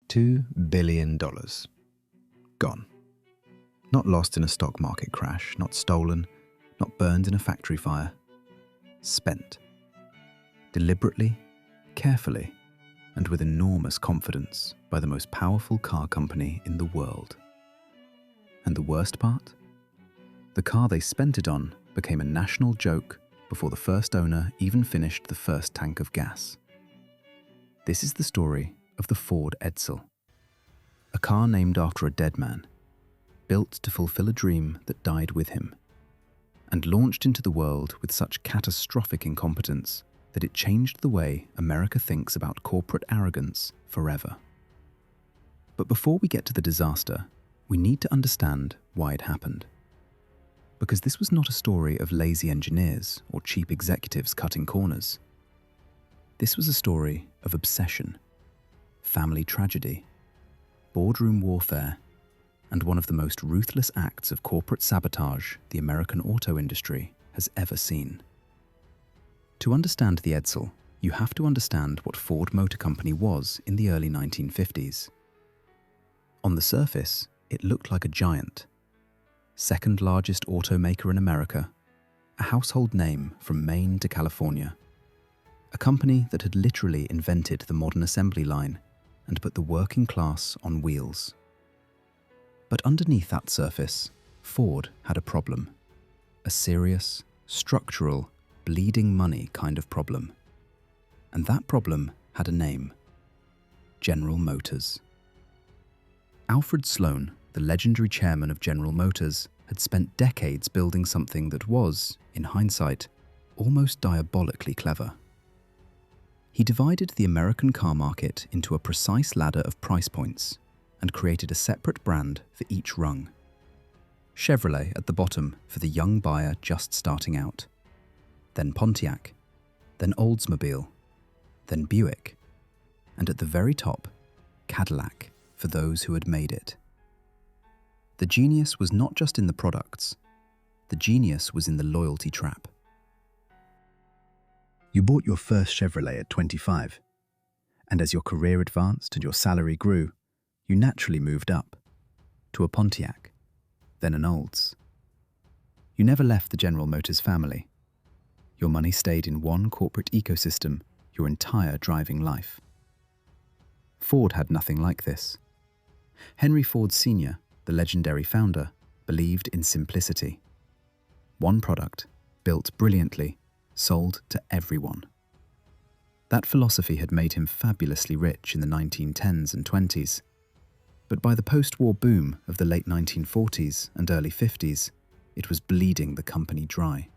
$2 billion. Gone. Not lost in a stock market crash, not stolen, not burned in a factory fire. Spent. Deliberately, carefully, and with enormous confidence by the most powerful car company in the world. And the worst part? The car they spent it on became a national joke before the first owner even finished the first tank of gas. This is the story of the Ford Edsel, a car named after a dead man, built to fulfill a dream that died with him, and launched into the world with such catastrophic incompetence that it changed the way America thinks about corporate arrogance forever. But before we get to the disaster, we need to understand why it happened. Because this was not a story of lazy engineers or cheap executives cutting corners. This was a story of obsession, family tragedy, boardroom warfare, and one of the most ruthless acts of corporate sabotage the American auto industry has ever seen. To understand the Edsel, you have to understand what Ford Motor Company was in the early 1950s. On the surface, it looked like a giant. Second largest automaker in America, a household name from Maine to California. A company that had literally invented the modern assembly line and put the working class on wheels. But underneath that surface, Ford had a problem. A serious, structural, bleeding money kind of problem. And that problem had a name: General Motors. Alfred Sloan, the legendary chairman of General Motors, had spent decades building something that was, in hindsight, almost diabolically clever. He divided the American car market into a precise ladder of price points and created a separate brand for each rung. Chevrolet at the bottom for the young buyer just starting out, then Pontiac, then Oldsmobile, then Buick, and at the very top, Cadillac for those who had made it. The genius was not just in the products, the genius was in the loyalty trap. You bought your first Chevrolet at 25, and as your career advanced and your salary grew, you naturally moved up to a Pontiac, then an Olds. You never left the General Motors family. Your money stayed in one corporate ecosystem your entire driving life. Ford had nothing like this. Henry Ford Sr., the legendary founder, believed in simplicity. One product, built brilliantly, sold to everyone. That philosophy had made him fabulously rich in the 1910s and 20s. But by the post-war boom of the late 1940s and early 50s, it was bleeding the company dry.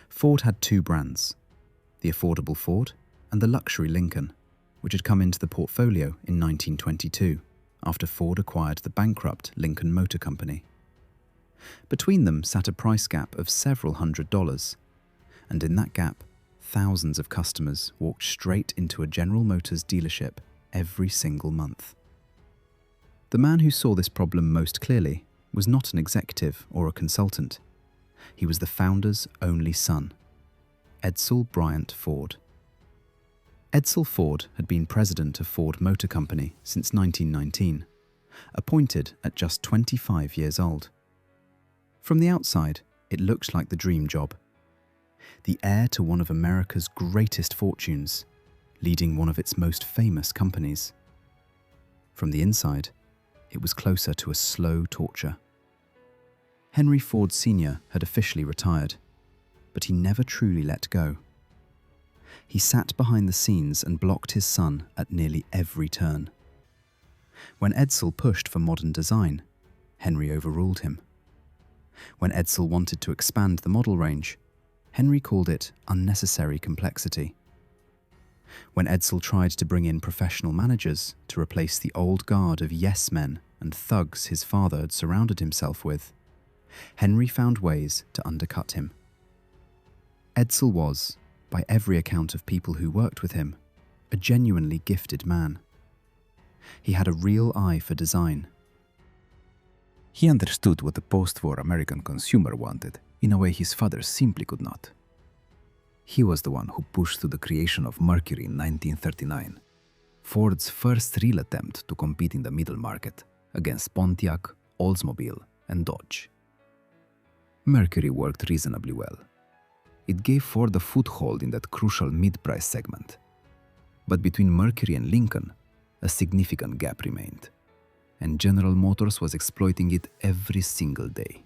Ford had two brands, the affordable Ford and the luxury Lincoln, which had come into the portfolio in 1922 after Ford acquired the bankrupt Lincoln Motor Company. Between them sat a price gap of several $100s, and in that gap, thousands of customers walked straight into a General Motors dealership every single month. The man who saw this problem most clearly was not an executive or a consultant. He was the founder's only son, Edsel Bryant Ford. Edsel Ford had been president of Ford Motor Company since 1919, appointed at just 25 years old. From the outside, it looked like the dream job. The heir to one of America's greatest fortunes, leading one of its most famous companies. From the inside, it was closer to a slow torture. Henry Ford Sr. had officially retired, but he never truly let go. He sat behind the scenes and blocked his son at nearly every turn. When Edsel pushed for modern design, Henry overruled him. When Edsel wanted to expand the model range, Henry called it unnecessary complexity. When Edsel tried to bring in professional managers to replace the old guard of yes-men and thugs his father had surrounded himself with, Henry found ways to undercut him. Edsel was, by every account of people who worked with him, a genuinely gifted man. He had a real eye for design. He understood what the post-war American consumer wanted in a way his father simply could not. He was the one who pushed through the creation of Mercury in 1939, Ford's first real attempt to compete in the middle market against Pontiac, Oldsmobile, and Dodge. Mercury worked reasonably well. It gave Ford a foothold in that crucial mid-price segment. But between Mercury and Lincoln, a significant gap remained, and General Motors was exploiting it every single day.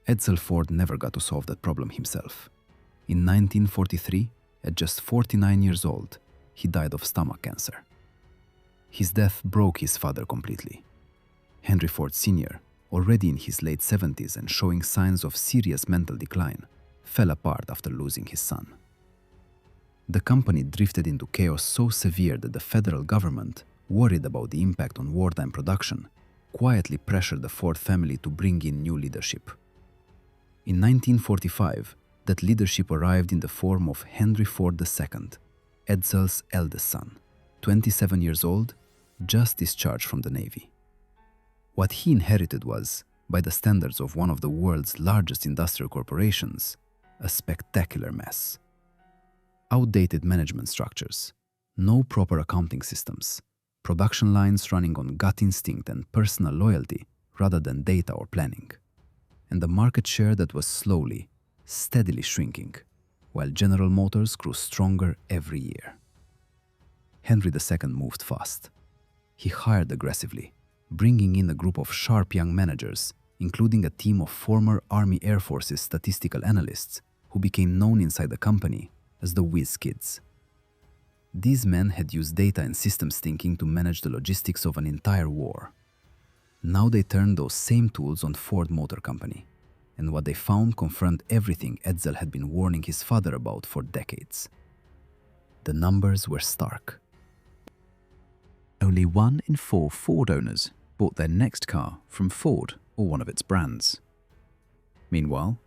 Edsel Ford never got to solve that problem himself. In 1943, at just 49 years old, he died of stomach cancer. His death broke his father completely. Henry Ford Sr., already in his late 70s and showing signs of serious mental decline, fell apart after losing his son. The company drifted into chaos so severe that the federal government, worried about the impact on wartime production, quietly pressured the Ford family to bring in new leadership. In 1945, that leadership arrived in the form of Henry Ford II, Edsel's eldest son, 27 years old, just discharged from the Navy. What he inherited was, by the standards of one of the world's largest industrial corporations, a spectacular mess. Outdated management structures, no proper accounting systems, production lines running on gut instinct and personal loyalty rather than data or planning, and a market share that was slowly, steadily shrinking, while General Motors grew stronger every year. Henry II moved fast. He hired aggressively, bringing in a group of sharp young managers, including a team of former Army Air Force's statistical analysts who became known inside the company as the Whiz Kids. These men had used data and systems thinking to manage the logistics of an entire war. Now they turned those same tools on Ford Motor Company, and what they found confirmed everything Edsel had been warning his father about for decades. The numbers were stark. Only 1 in 4 Ford owners bought their next car from Ford or one of its brands. Meanwhile,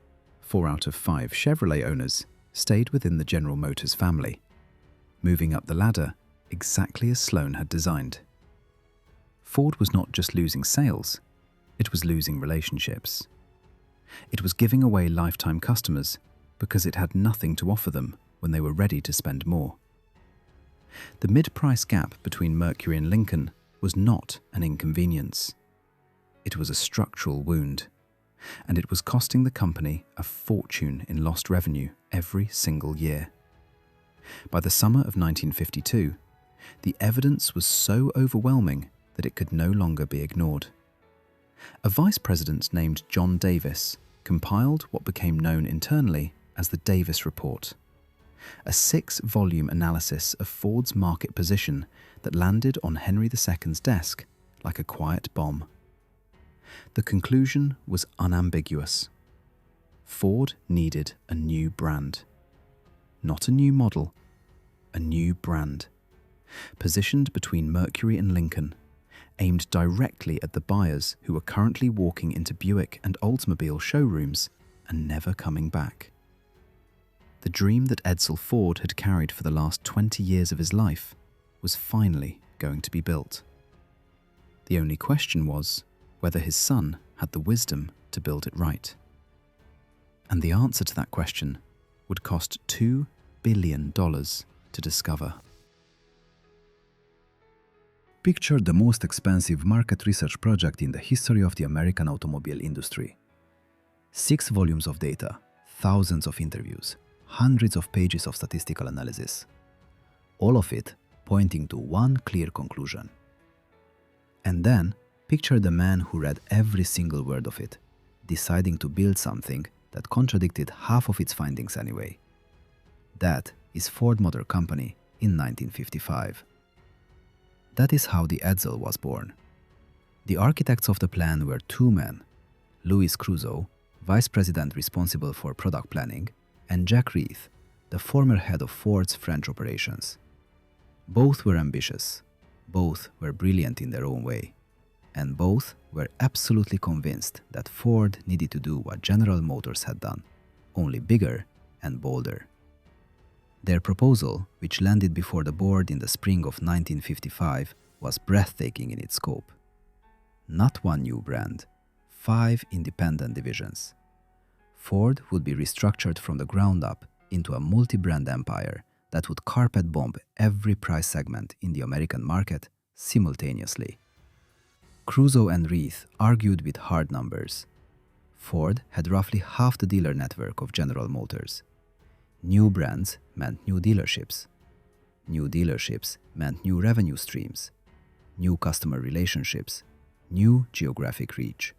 4 out of 5 Chevrolet owners stayed within the General Motors family, moving up the ladder exactly as Sloan had designed. Ford was not just losing sales, it was losing relationships. It was giving away lifetime customers because it had nothing to offer them when they were ready to spend more. The mid-price gap between Mercury and Lincoln was not an inconvenience. It was a structural wound, and it was costing the company a fortune in lost revenue every single year. By the summer of 1952, the evidence was so overwhelming that it could no longer be ignored. A vice president named John Davis compiled what became known internally as the Davis Report, a 6-volume analysis of Ford's market position that landed on Henry II's desk like a quiet bomb. The conclusion was unambiguous. Ford needed a new brand. Not a new model, a new brand, positioned between Mercury and Lincoln, aimed directly at the buyers who were currently walking into Buick and Oldsmobile showrooms and never coming back. The dream that Edsel Ford had carried for the last 20 years of his life was finally going to be built. The only question was whether his son had the wisdom to build it right. And the answer to that question would cost $2 billion to discover. Picture the most expensive market research project in the history of the American automobile industry. 6 volumes of data, thousands of interviews, hundreds of pages of statistical analysis. All of it pointing to one clear conclusion. And then, picture the man who read every single word of it, deciding to build something that contradicted half of its findings anyway. That is Ford Motor Company in 1955. That is how the Edsel was born. The architects of the plan were 2 men, Louis Crusoe, vice president responsible for product planning, and Jack Reith, the former head of Ford's French operations. Both were ambitious, both were brilliant in their own way, and both were absolutely convinced that Ford needed to do what General Motors had done, only bigger and bolder. Their proposal, which landed before the board in the spring of 1955, was breathtaking in its scope. Not one new brand, 5 independent divisions. Ford would be restructured from the ground up into a multi-brand empire that would carpet bomb every price segment in the American market simultaneously. Crusoe and Reith argued with hard numbers. Ford had roughly half the dealer network of General Motors. New brands meant new dealerships. New dealerships meant new revenue streams, new customer relationships, new geographic reach.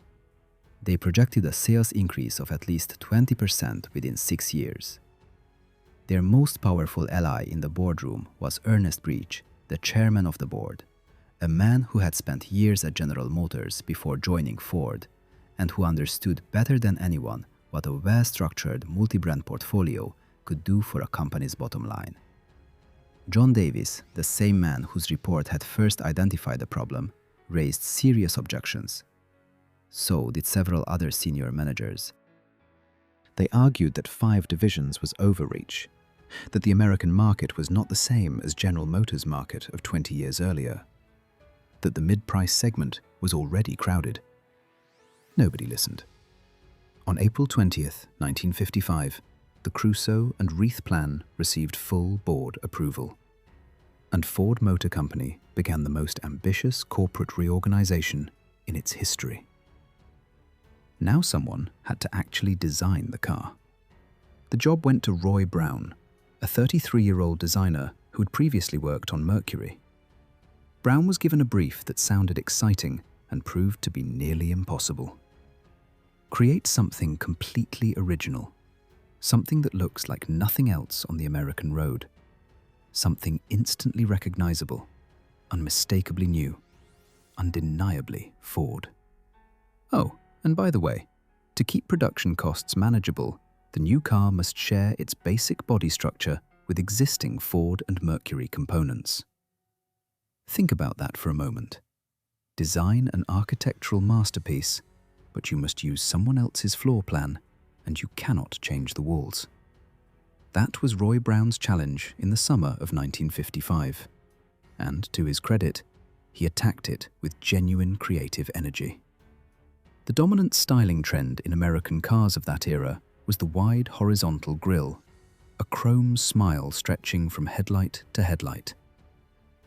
They projected a sales increase of at least 20% within 6 years. Their most powerful ally in the boardroom was Ernest Breach, the chairman of the board, a man who had spent years at General Motors before joining Ford and who understood better than anyone what a well-structured multi-brand portfolio could do for a company's bottom line. John Davis, the same man whose report had first identified the problem, raised serious objections. So did several other senior managers. They argued that 5 divisions was overreach, that the American market was not the same as General Motors' market of 20 years earlier, that the mid-price segment was already crowded. Nobody listened. On April 20th, 1955, the Crusoe and Reith plan received full board approval, and Ford Motor Company began the most ambitious corporate reorganization in its history. Now someone had to actually design the car. The job went to Roy Brown, a 33-year-old designer who had previously worked on Mercury. Brown was given a brief that sounded exciting and proved to be nearly impossible. Create something completely original, something that looks like nothing else on the American road, something instantly recognizable, unmistakably new, undeniably Ford. Oh, and by the way, to keep production costs manageable, the new car must share its basic body structure with existing Ford and Mercury components. Think about that for a moment. Design an architectural masterpiece, but you must use someone else's floor plan, and you cannot change the walls. That was Roy Brown's challenge in the summer of 1955, and to his credit, he attacked it with genuine creative energy. The dominant styling trend in American cars of that era was the wide horizontal grille, a chrome smile stretching from headlight to headlight.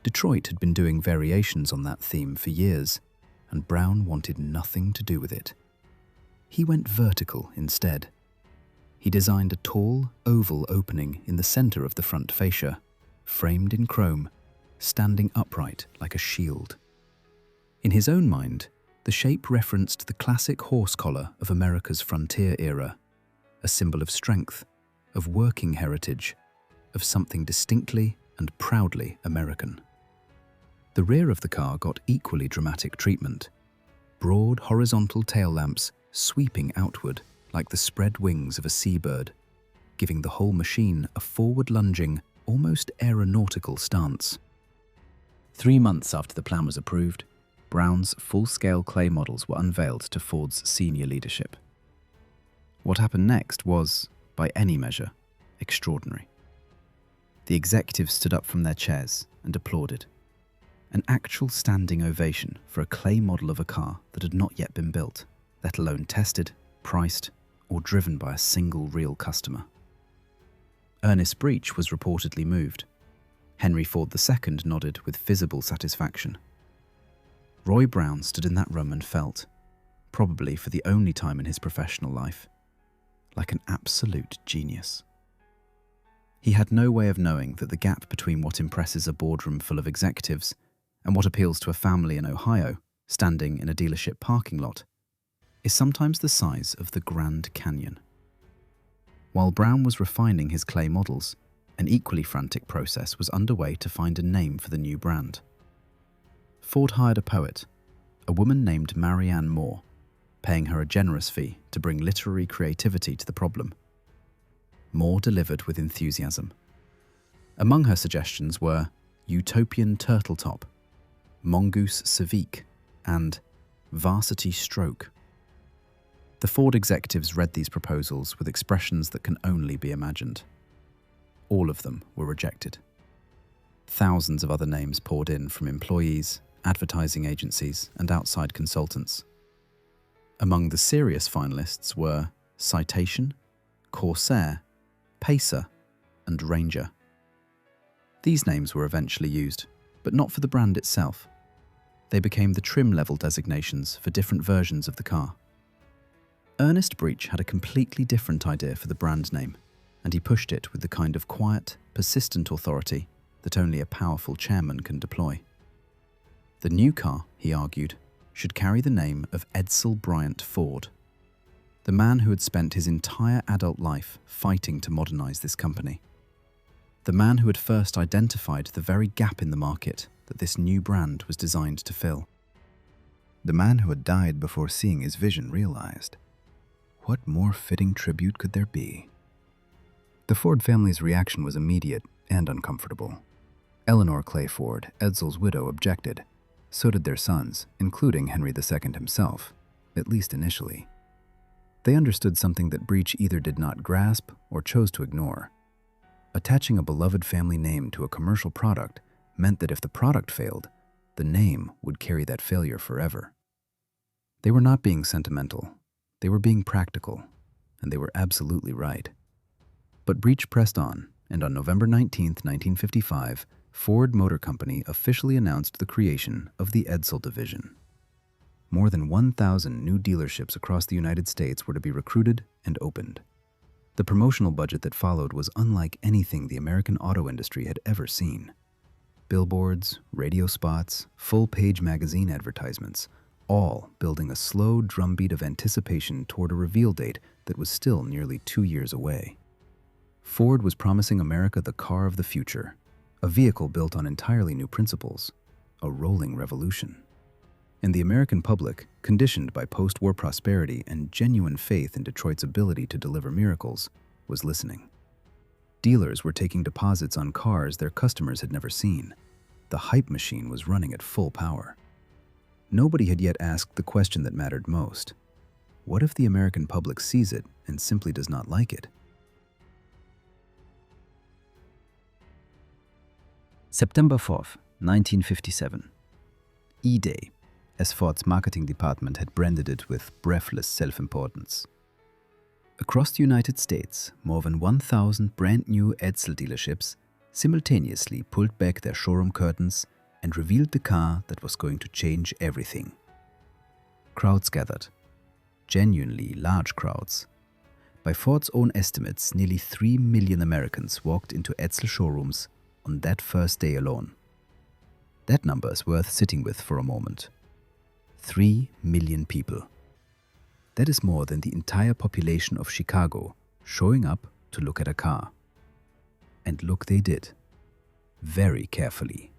Detroit had been doing variations on that theme for years, and Brown wanted nothing to do with it. He went vertical instead. He designed a tall, oval opening in the center of the front fascia, framed in chrome, standing upright like a shield. In his own mind, the shape referenced the classic horse collar of America's frontier era, a symbol of strength, of working heritage, of something distinctly and proudly American. The rear of the car got equally dramatic treatment. Broad horizontal tail lamps sweeping outward like the spread wings of a seabird, giving the whole machine a forward-lunging, almost aeronautical stance. 3 months after the plan was approved, Brown's full-scale clay models were unveiled to Ford's senior leadership. What happened next was, by any measure, extraordinary. The executives stood up from their chairs and applauded. An actual standing ovation for a clay model of a car that had not yet been built, let alone tested, priced, or driven by a single real customer. Ernest Breach was reportedly moved. Henry Ford II nodded with visible satisfaction. Roy Brown stood in that room and felt, probably for the only time in his professional life, like an absolute genius. He had no way of knowing that the gap between what impresses a boardroom full of executives and what appeals to a family in Ohio, standing in a dealership parking lot, is sometimes the size of the Grand Canyon. While Brown was refining his clay models, an equally frantic process was underway to find a name for the new brand. Ford hired a poet, a woman named Marianne Moore, paying her a generous fee to bring literary creativity to the problem. Moore delivered with enthusiasm. Among her suggestions were Utopian Turtle Top, Mongoose Civique, and Varsity Stroke. The Ford executives read these proposals with expressions that can only be imagined. All of them were rejected. Thousands of other names poured in from employees, advertising agencies, and outside consultants. Among the serious finalists were Citation, Corsair, Pacer, and Ranger. These names were eventually used, but not for the brand itself. They became the trim-level designations for different versions of the car. Ernest Breach had a completely different idea for the brand name, and he pushed it with the kind of quiet, persistent authority that only a powerful chairman can deploy. The new car, he argued, should carry the name of Edsel Bryant Ford, the man who had spent his entire adult life fighting to modernize this company. The man who had first identified the very gap in the market that this new brand was designed to fill. The man who had died before seeing his vision realized, what more fitting tribute could there be? The Ford family's reaction was immediate and uncomfortable. Eleanor Clay Ford, Edsel's widow, objected. So did their sons, including Henry II himself, at least initially. They understood something that Breach either did not grasp or chose to ignore. Attaching a beloved family name to a commercial product meant that if the product failed, the name would carry that failure forever. They were not being sentimental. They were being practical, and they were absolutely right. But Breach pressed on, and on November 19, 1955, Ford Motor Company officially announced the creation of the Edsel division. More than 1,000 new dealerships across the United States were to be recruited and opened. The promotional budget that followed was unlike anything the American auto industry had ever seen. Billboards, radio spots, full-page magazine advertisements, all building a slow drumbeat of anticipation toward a reveal date that was still nearly 2 years away. Ford was promising America the car of the future, a vehicle built on entirely new principles, a rolling revolution. And the American public, conditioned by post-war prosperity and genuine faith in Detroit's ability to deliver miracles, was listening. Dealers were taking deposits on cars their customers had never seen. The hype machine was running at full power. Nobody had yet asked the question that mattered most. What if the American public sees it and simply does not like it? September 4th, 1957. E-Day, as Ford's marketing department had branded it with breathless self-importance. Across the United States, more than 1,000 brand-new Edsel dealerships simultaneously pulled back their showroom curtains and revealed the car that was going to change everything. Crowds gathered. Genuinely large crowds. By Ford's own estimates, nearly 3 million Americans walked into Edsel showrooms on that first day alone. That number is worth sitting with for a moment. 3 million people. That is more than the entire population of Chicago showing up to look at a car. And look they did. Very carefully.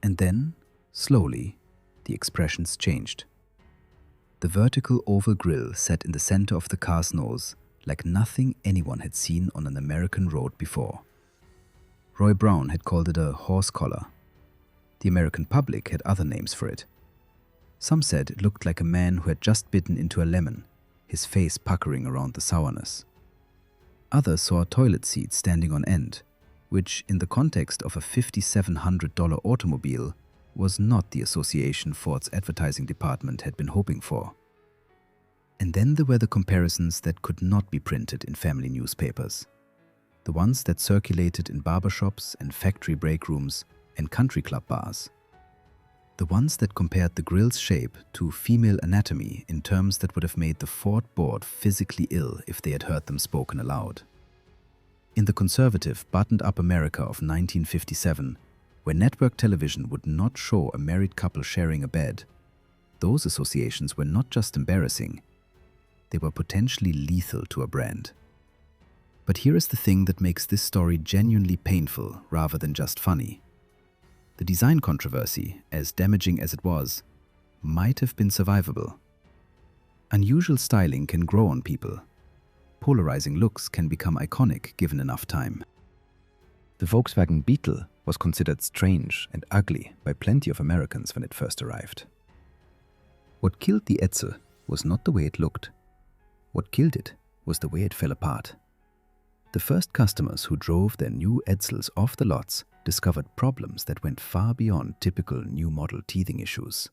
And then, slowly, the expressions changed. The vertical oval grille sat in the center of the car's nose like nothing anyone had seen on an American road before. Roy Brown had called it a horse collar. The American public had other names for it. Some said it looked like a man who had just bitten into a lemon, his face puckering around the sourness. Others saw a toilet seat standing on end, which, in the context of a $5,700 automobile, was not the association Ford's advertising department had been hoping for. And then there were the comparisons that could not be printed in family newspapers. The ones that circulated in barbershops and factory break rooms and country club bars. The ones that compared the grille's shape to female anatomy in terms that would have made the Ford board physically ill if they had heard them spoken aloud. In the conservative, buttoned-up America of 1957, where network television would not show a married couple sharing a bed, those associations were not just embarrassing, they were potentially lethal to a brand. But here is the thing that makes this story genuinely painful rather than just funny. The design controversy, as damaging as it was, might have been survivable. Unusual styling can grow on people. Polarizing looks can become iconic given enough time. The Volkswagen Beetle was considered strange and ugly by plenty of Americans when it first arrived. What killed the Edsel was not the way it looked. What killed it was the way it fell apart. The first customers who drove their new Edsels off the lots discovered problems that went far beyond typical new model teething issues.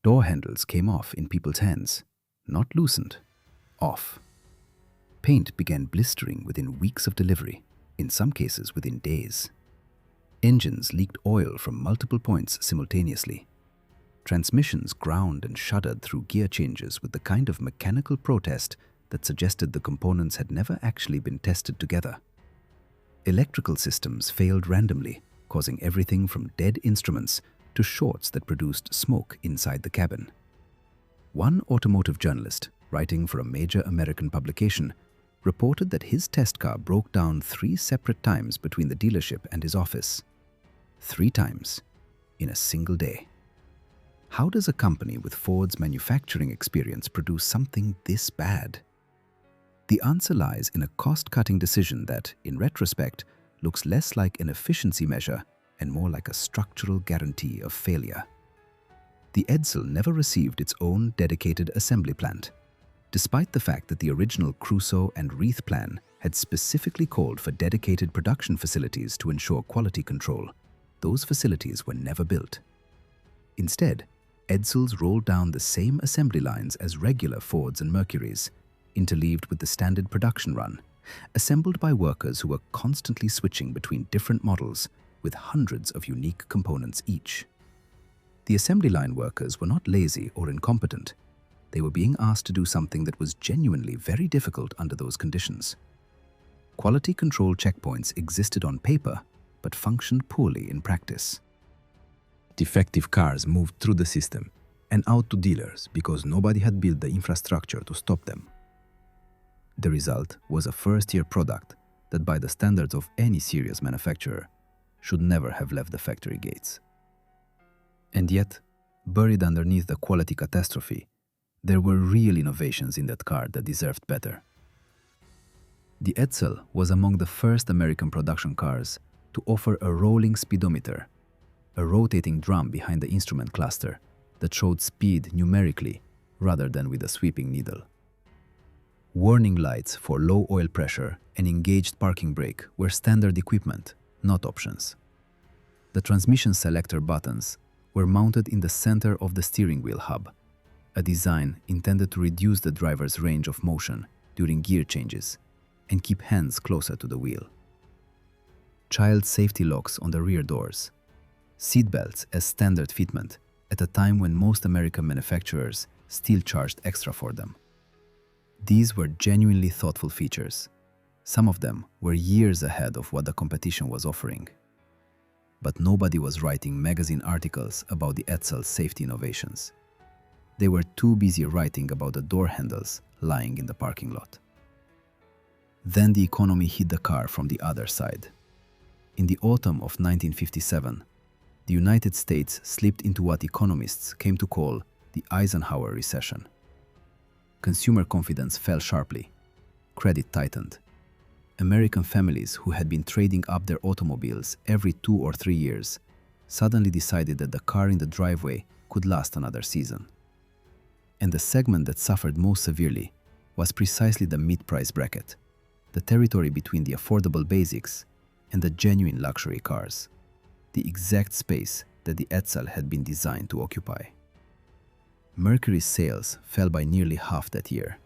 Door handles came off in people's hands, not loosened, off. Paint began blistering within weeks of delivery, in some cases within days. Engines leaked oil from multiple points simultaneously. Transmissions ground and shuddered through gear changes with the kind of mechanical protest that suggested the components had never actually been tested together. Electrical systems failed randomly, causing everything from dead instruments to shorts that produced smoke inside the cabin. One automotive journalist, writing for a major American publication, reported that his test car broke down 3 separate times between the dealership and his office. 3 times in a single day. How does a company with Ford's manufacturing experience produce something this bad? The answer lies in a cost-cutting decision that, in retrospect, looks less like an efficiency measure and more like a structural guarantee of failure. The Edsel never received its own dedicated assembly plant, despite the fact that the original Crusoe and Wreath plan had specifically called for dedicated production facilities to ensure quality control. Those facilities were never built. Instead, Edsels rolled down the same assembly lines as regular Fords and Mercurys, interleaved with the standard production run, assembled by workers who were constantly switching between different models with hundreds of unique components each. The assembly line workers were not lazy or incompetent. They were being asked to do something that was genuinely very difficult under those conditions. Quality control checkpoints existed on paper, but functioned poorly in practice. Defective cars moved through the system and out to dealers because nobody had built the infrastructure to stop them. The result was a first-year product that, by the standards of any serious manufacturer, should never have left the factory gates. And yet, buried underneath the quality catastrophe, there were real innovations in that car that deserved better. The Edsel was among the first American production cars to offer a rolling speedometer, a rotating drum behind the instrument cluster that showed speed numerically rather than with a sweeping needle. Warning lights for low oil pressure and engaged parking brake were standard equipment, not options. The transmission selector buttons were mounted in the center of the steering wheel hub, a design intended to reduce the driver's range of motion during gear changes and keep hands closer to the wheel. Child safety locks on the rear doors, seatbelts as standard fitment at a time when most American manufacturers still charged extra for them. These were genuinely thoughtful features. Some of them were years ahead of what the competition was offering. But nobody was writing magazine articles about the Edsel's safety innovations. They were too busy writing about the door handles lying in the parking lot. Then the economy hit the car from the other side. In the autumn of 1957, the United States slipped into what economists came to call the Eisenhower recession. Consumer confidence fell sharply. Credit tightened. American families who had been trading up their automobiles every 2 or 3 years suddenly decided that the car in the driveway could last another season. And the segment that suffered most severely was precisely the mid-price bracket, the territory between the affordable basics and the genuine luxury cars, the exact space that the Edsel had been designed to occupy. Mercury's sales fell by nearly half that year.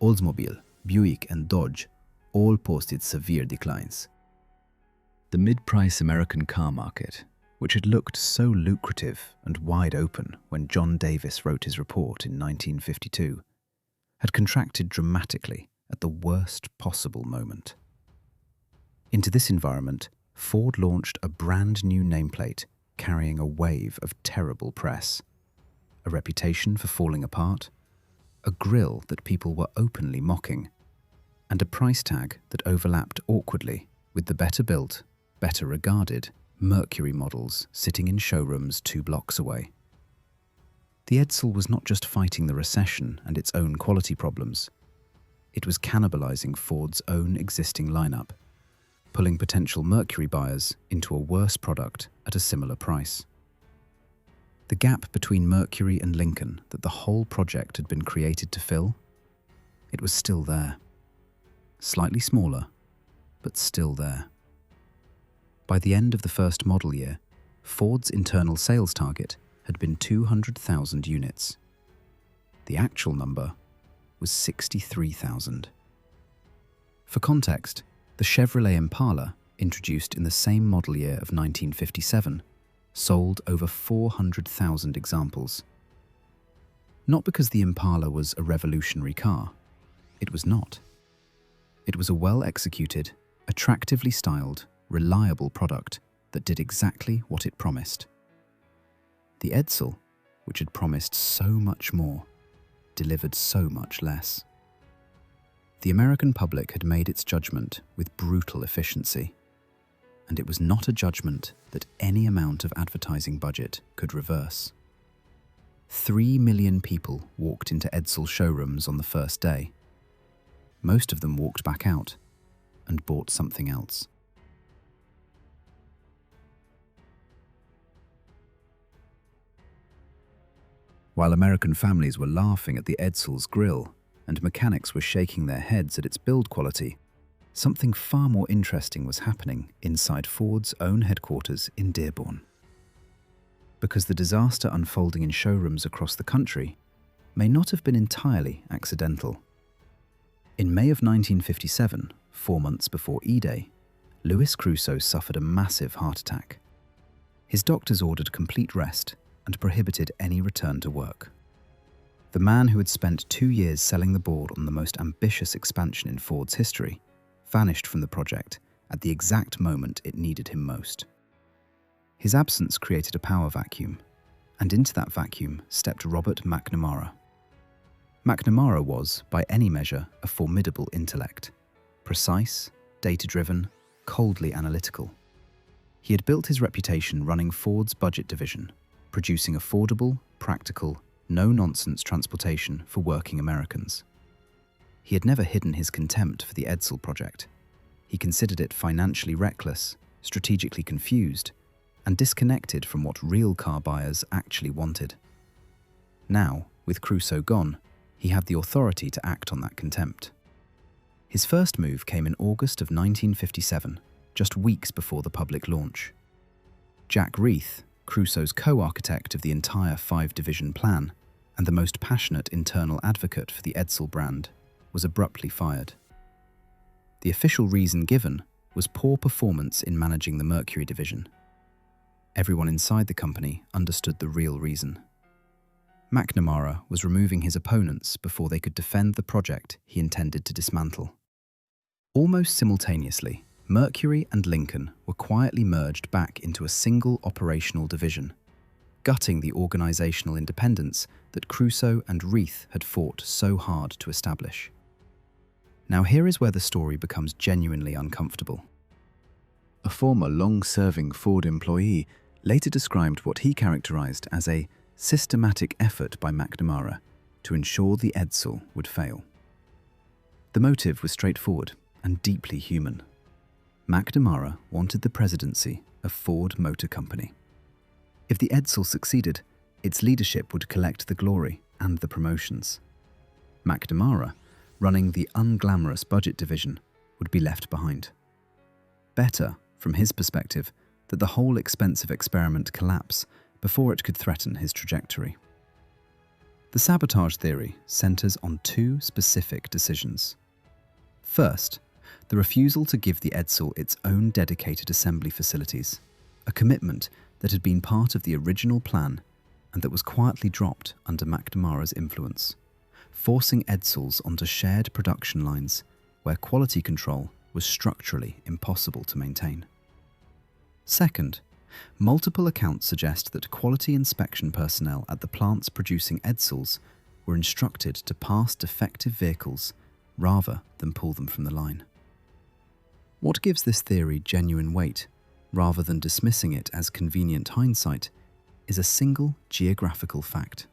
Oldsmobile, Buick, and Dodge all posted severe declines. The mid-price American car market, which had looked so lucrative and wide open when John Davis wrote his report in 1952, had contracted dramatically at the worst possible moment. Into this environment, Ford launched a brand new nameplate carrying a wave of terrible press, a reputation for falling apart, a grille that people were openly mocking, and a price tag that overlapped awkwardly with the better-built, better-regarded Mercury models sitting in showrooms 2 blocks away. The Edsel was not just fighting the recession and its own quality problems. It was cannibalizing Ford's own existing lineup, pulling potential Mercury buyers into a worse product at a similar price. The gap between Mercury and Lincoln that the whole project had been created to fill, it was still there. Slightly smaller, but still there. By the end of the first model year, Ford's internal sales target had been 200,000 units. The actual number was 63,000. For context, the Chevrolet Impala, introduced in the same model year of 1957, sold over 400,000 examples. Not because the Impala was a revolutionary car. It was not. It was a well-executed, attractively styled, reliable product that did exactly what it promised. The Edsel, which had promised so much more, delivered so much less. The American public had made its judgment with brutal efficiency, and it was not a judgment that any amount of advertising budget could reverse. 3 million people walked into Edsel showrooms on the first day. Most of them walked back out and bought something else. While American families were laughing at the Edsel's grille and mechanics were shaking their heads at its build quality, something far more interesting was happening inside Ford's own headquarters in Dearborn. Because the disaster unfolding in showrooms across the country may not have been entirely accidental. In May of 1957, 4 months before E-Day, Louis Crusoe suffered a massive heart attack. His doctors ordered complete rest and prohibited any return to work. The man who had spent 2 years selling the board on the most ambitious expansion in Ford's history vanished from the project at the exact moment it needed him most. His absence created a power vacuum, and into that vacuum stepped Robert McNamara. McNamara was, by any measure, a formidable intellect. Precise, data-driven, coldly analytical. He had built his reputation running Ford's budget division, producing affordable, practical, no-nonsense transportation for working Americans. He had never hidden his contempt for the Edsel project. He considered it financially reckless, strategically confused, and disconnected from what real car buyers actually wanted. Now, with Crusoe gone, he had the authority to act on that contempt. His first move came in August of 1957, just weeks before the public launch. Jack Reith, Crusoe's co-architect of the entire 5-division plan and the most passionate internal advocate for the Edsel brand, was abruptly fired. The official reason given was poor performance in managing the Mercury division. Everyone inside the company understood the real reason. McNamara was removing his opponents before they could defend the project he intended to dismantle. Almost simultaneously, Mercury and Lincoln were quietly merged back into a single operational division, gutting the organizational independence that Crusoe and Reith had fought so hard to establish. Now here is where the story becomes genuinely uncomfortable. A former long-serving Ford employee later described what he characterized as a systematic effort by McNamara to ensure the Edsel would fail. The motive was straightforward and deeply human. McNamara wanted the presidency of Ford Motor Company. If the Edsel succeeded, its leadership would collect the glory and the promotions. McNamara, running the unglamorous budget division, would be left behind. Better, from his perspective, that the whole expensive experiment collapse before it could threaten his trajectory. The sabotage theory centers on 2 specific decisions. First, the refusal to give the Edsel its own dedicated assembly facilities, a commitment that had been part of the original plan and that was quietly dropped under McNamara's influence, forcing Edsels onto shared production lines where quality control was structurally impossible to maintain. Second, multiple accounts suggest that quality inspection personnel at the plants producing Edsels were instructed to pass defective vehicles rather than pull them from the line. What gives this theory genuine weight, rather than dismissing it as convenient hindsight, is a single geographical fact.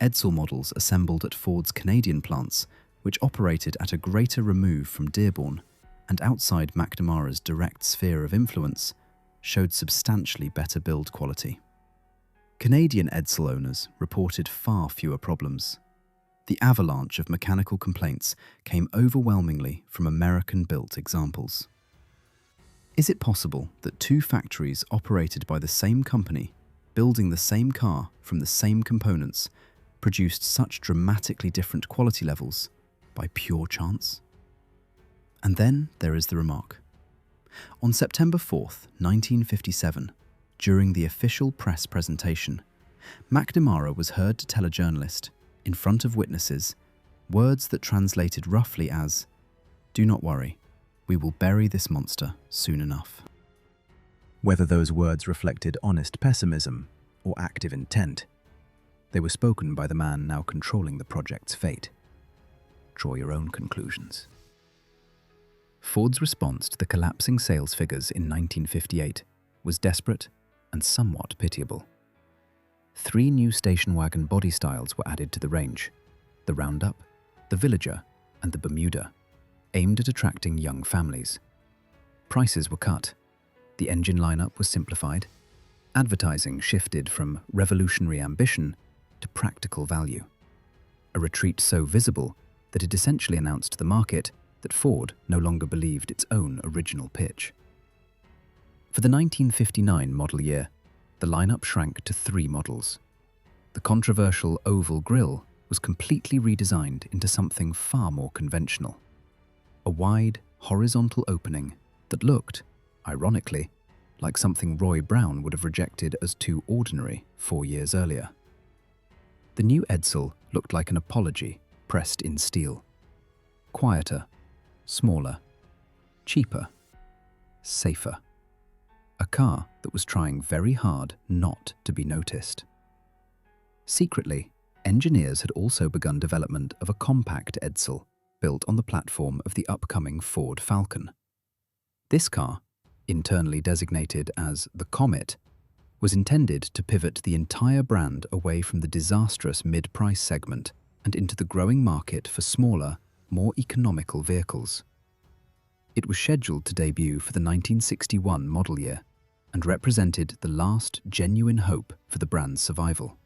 Edsel models assembled at Ford's Canadian plants, which operated at a greater remove from Dearborn and outside McNamara's direct sphere of influence, showed substantially better build quality. Canadian Edsel owners reported far fewer problems. The avalanche of mechanical complaints came overwhelmingly from American-built examples. Is it possible that 2 factories operated by the same company, building the same car from the same components, produced such dramatically different quality levels by pure chance? And then there is the remark. On September 4th, 1957, during the official press presentation, McNamara was heard to tell a journalist, in front of witnesses, words that translated roughly as, "Do not worry, we will bury this monster soon enough." Whether those words reflected honest pessimism or active intent, they were spoken by the man now controlling the project's fate. Draw your own conclusions. Ford's response to the collapsing sales figures in 1958 was desperate and somewhat pitiable. 3 new station wagon body styles were added to the range: the Roundup, the Villager, and the Bermuda, aimed at attracting young families. Prices were cut, the engine lineup was simplified, advertising shifted from revolutionary ambition to practical value, a retreat so visible that it essentially announced to the market that Ford no longer believed its own original pitch. For the 1959 model year, the lineup shrank to 3 models. The controversial oval grille was completely redesigned into something far more conventional. A wide, horizontal opening that looked, ironically, like something Roy Brown would have rejected as too ordinary 4 years earlier. The new Edsel looked like an apology pressed in steel. Quieter, smaller, cheaper, safer. A car that was trying very hard not to be noticed. Secretly, engineers had also begun development of a compact Edsel built on the platform of the upcoming Ford Falcon. This car, internally designated as the Comet, was intended to pivot the entire brand away from the disastrous mid-price segment and into the growing market for smaller, more economical vehicles. It was scheduled to debut for the 1961 model year and represented the last genuine hope for the brand's survival.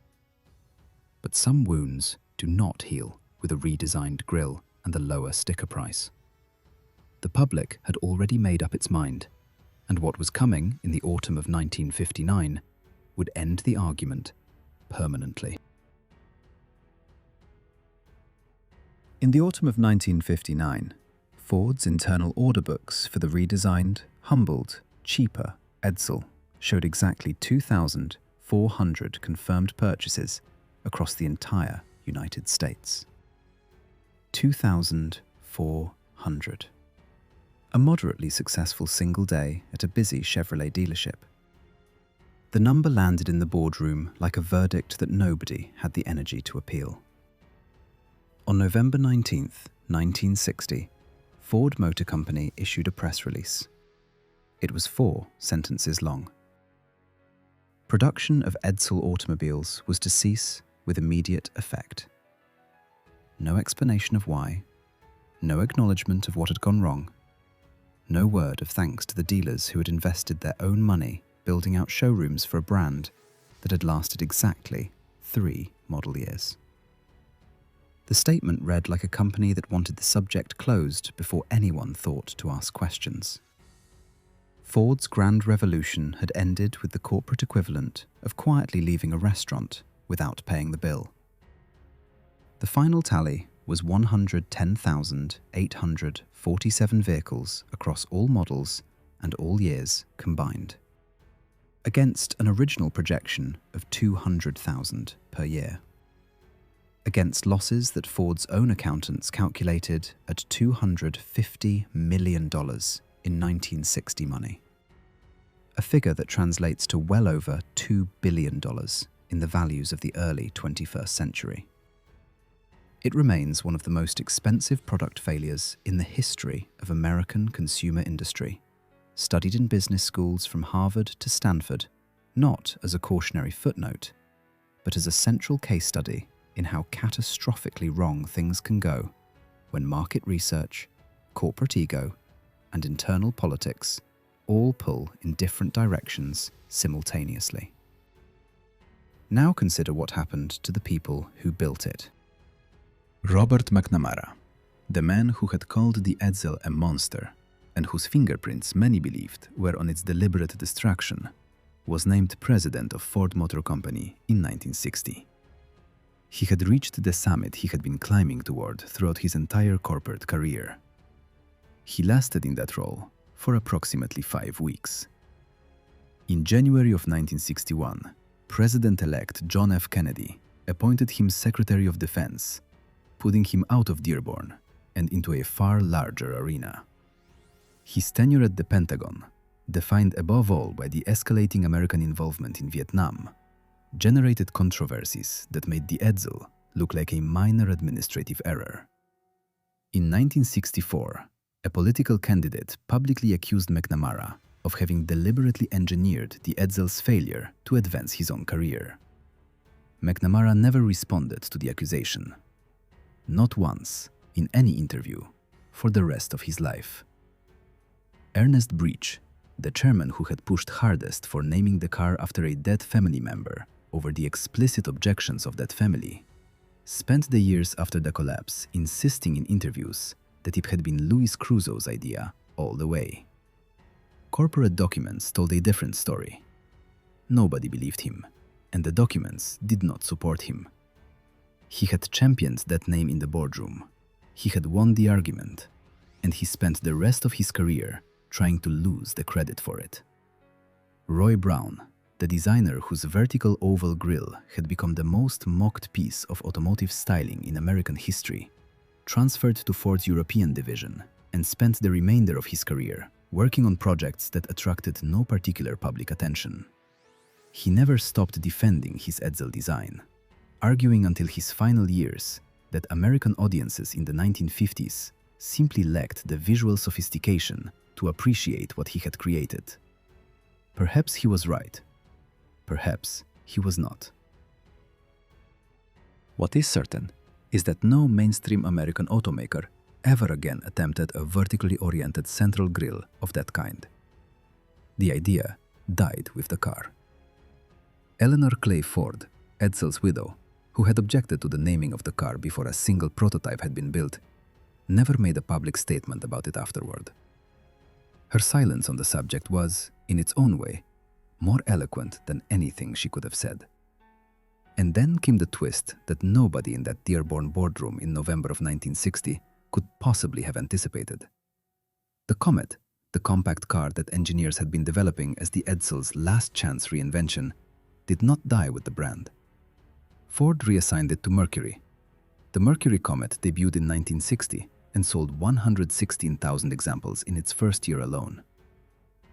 But some wounds do not heal with a redesigned grille and the lower sticker price. The public had already made up its mind, and what was coming in the autumn of 1959 would end the argument permanently. In the autumn of 1959, Ford's internal order books for the redesigned, humbled, cheaper Edsel showed exactly 2,400 confirmed purchases across the entire United States. 2,400. A moderately successful single day at a busy Chevrolet dealership. The number landed in the boardroom like a verdict that nobody had the energy to appeal. On November 19th, 1960, Ford Motor Company issued a press release. It was 4 sentences long. Production of Edsel automobiles was to cease with immediate effect. No explanation of why, no acknowledgement of what had gone wrong, no word of thanks to the dealers who had invested their own money building out showrooms for a brand that had lasted exactly 3 model years. The statement read like a company that wanted the subject closed before anyone thought to ask questions. Ford's grand revolution had ended with the corporate equivalent of quietly leaving a restaurant without paying the bill. The final tally was 110,847 vehicles across all models and all years combined, against an original projection of 200,000 per year. Against losses that Ford's own accountants calculated at $250 million in 1960 money. A figure that translates to well over $2 billion in the values of the early 21st century. It remains one of the most expensive product failures in the history of American consumer industry, studied in business schools from Harvard to Stanford, not as a cautionary footnote, but as a central case study in how catastrophically wrong things can go when market research, corporate ego, and internal politics all pull in different directions simultaneously. Now consider what happened to the people who built it. Robert McNamara, the man who had called the Edsel a monster and whose fingerprints many believed were on its deliberate destruction, was named president of Ford Motor Company in 1960. He had reached the summit he had been climbing toward throughout his entire corporate career. He lasted in that role for approximately 5 weeks. In January of 1961, President-elect John F. Kennedy appointed him Secretary of Defense, putting him out of Dearborn and into a far larger arena. His tenure at the Pentagon, defined above all by the escalating American involvement in Vietnam, generated controversies that made the Edsel look like a minor administrative error. In 1964, a political candidate publicly accused McNamara of having deliberately engineered the Edsel's failure to advance his own career. McNamara never responded to the accusation, not once in any interview for the rest of his life. Ernest Breach, the chairman who had pushed hardest for naming the car after a dead family member over the explicit objections of that family, spent the years after the collapse insisting in interviews that it had been Louis Crusoe's idea all the way. Corporate documents told a different story. Nobody believed him, and the documents did not support him. He had championed that name in the boardroom. He had won the argument, and he spent the rest of his career trying to lose the credit for it. Roy Brown, the designer whose vertical oval grille had become the most mocked piece of automotive styling in American history, transferred to Ford's European division and spent the remainder of his career working on projects that attracted no particular public attention. He never stopped defending his Edsel design, arguing until his final years that American audiences in the 1950s simply lacked the visual sophistication to appreciate what he had created. Perhaps he was right. Perhaps he was not. What is certain is that no mainstream American automaker ever again attempted a vertically oriented central grille of that kind. The idea died with the car. Eleanor Clay Ford, Edsel's widow, who had objected to the naming of the car before a single prototype had been built, never made a public statement about it afterward. Her silence on the subject was, in its own way, more eloquent than anything she could have said. And then came the twist that nobody in that Dearborn boardroom in November of 1960 could possibly have anticipated. The Comet, the compact car that engineers had been developing as the Edsel's last chance reinvention, did not die with the brand. Ford reassigned it to Mercury. The Mercury Comet debuted in 1960 and sold 116,000 examples in its first year alone.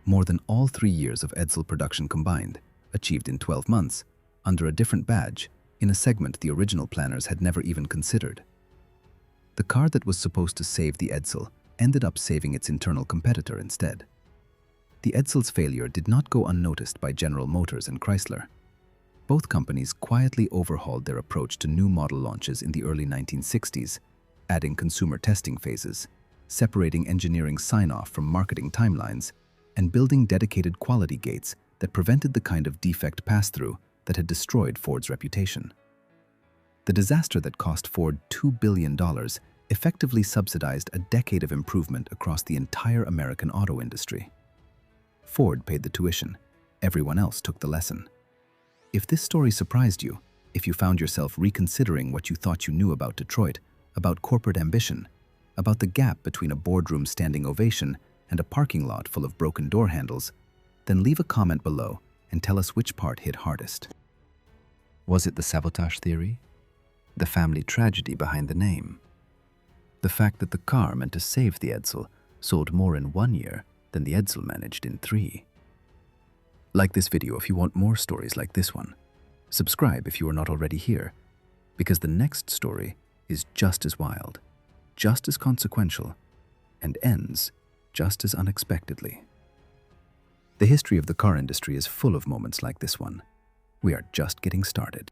More than all 3 years of Edsel production combined, achieved in 12 months, under a different badge, in a segment the original planners had never even considered. The car that was supposed to save the Edsel ended up saving its internal competitor instead. The Edsel's failure did not go unnoticed by General Motors and Chrysler. Both companies quietly overhauled their approach to new model launches in the early 1960s, adding consumer testing phases, separating engineering sign-off from marketing timelines, and building dedicated quality gates that prevented the kind of defect pass-through that had destroyed Ford's reputation. The disaster that cost Ford $2 billion effectively subsidized a decade of improvement across the entire American auto industry. Ford paid the tuition. Everyone else took the lesson. If this story surprised you, if you found yourself reconsidering what you thought you knew about Detroit, about corporate ambition, about the gap between a boardroom standing ovation and a parking lot full of broken door handles, then leave a comment below and tell us which part hit hardest. Was it the sabotage theory? The family tragedy behind the name? The fact that the car meant to save the Edsel sold more in 1 year than the Edsel managed in 3? Like this video if you want more stories like this one. Subscribe if you are not already here, because the next story is just as wild, just as consequential, and ends just as unexpectedly. The history of the car industry is full of moments like this one. We are just getting started.